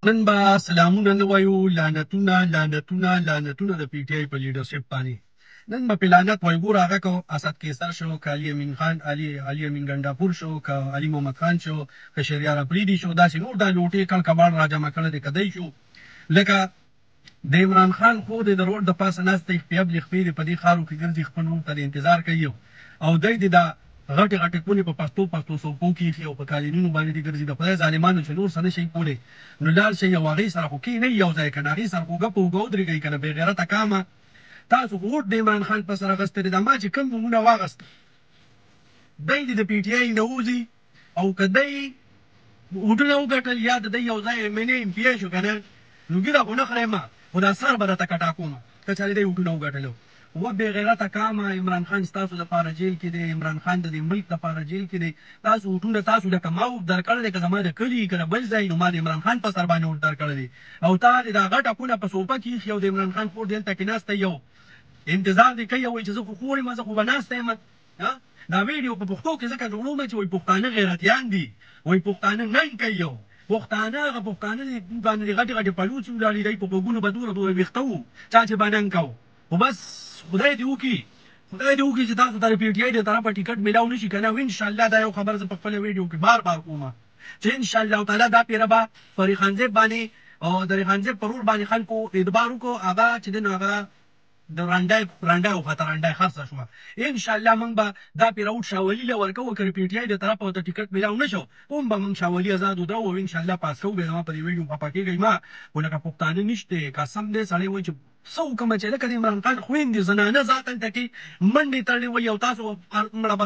نن به سلامونه نه وایو، لعنتونه لعنتونه لعنتونه د پی ټی آی په لیډرشپ باندې. نن به پې لعنت وایو. ګوره هغه که اسد قیصر شو، که علي امین خان علي امین ګنډاپور شو، که علي محمد خان شو، که شهریار افریدي شو، داسې نور دا لوټې کړ کباړ راجمع کړی دی که دی شو. لکه د عمران خان خور دی د روډ د پاسه ناست دی، خپې ابلې خپې دی په دې ښارو کې ګرځي، خپل نوم ته د انتظار کوي او دی د دا غټې غټې کونې په پښتو صوفو کې ایښي او په قالینونو باندې دې ګرځي. د خدای ظالمانو چې نور څه نه شي کولی نو لاړ شئ او هغې سره خو کښېنئ یو ځای که نه، هغې سره خو ګپه اوږه ودرېږئ که نه. بې غیرته کامه تاسو خو ووټ د عمران خان په سر اخیستی دی. دا ما چې کوم نومونه واخیسته دی دې د پي ټي آی نه وځي او که دی ووټونه وګټل یا د دی یو ځای ایم این اے ایم پي آی شو که نه نو ګیره خو نه خورئ ما، خو دا سر به درته کټا کومه که چېرې دی ووټونه وګټلو. و بې غیرته کامه عمران خان ستاسو دپاره جیل کې دی، عمران خان د دې ملک دپاره جیل کې دی. تاسو ووټونه تاسو لکه ما ووټ درکړی دی که زما د کلي که د بل ځای نو ما د عمران خان په سر باندې ووټ درکړی دی او تا د دا غټه کونه په صوفه کې ایښي او د عمران خان کور دلته کې ناسته یو انتظار دې کوي وایي چې زه خو خور یم زه خو به ناسته یم. دا ویډیو په پښتو کې ځکه جوړوم چې وایي پښتانه غیرتیان دي، وایي پښتانه ننګ کوي. پښتانه هغه پښتانه دي باندې غټې غټې پلوڅې ولاړې دی په غوږونو به دومره دومره ویښته وو چا چې به ننګ کوو. خو بس خدای دې وکړي چې تاسو ته د پي ټي آی د طرفه ټیکټ میلاو نه شي که نه. او انشاءالله دا یو خبره زه په خپله ویډیو کې بار بار کوم چې انشاءالله تعالی دا پیره به په ریحانزیب باندې او د ریحانزیب په رور باندې خلکو اعتبار وکړو. هغه چې دی نو هغه د رانډی وخته رانډی خرڅه شوه. انشاءالله موږ به دا پیرود شاه ولي له ورکوو که د پي ټي آی د طرفه ورته ټیکټ میلاو نه شو هم به موږ شاه ولي ازاد ودرو او انشاءالله پاس کوو. بیا زما په دې ویډیو خفه کېږئ ما، خو لکه پښتانه نشته قسم دی سړی وایي چې څه وکړمه چې لکه د عمران خان خویندې زنانه ذات هلته کې منډې تړلې وایي او تاسو مړه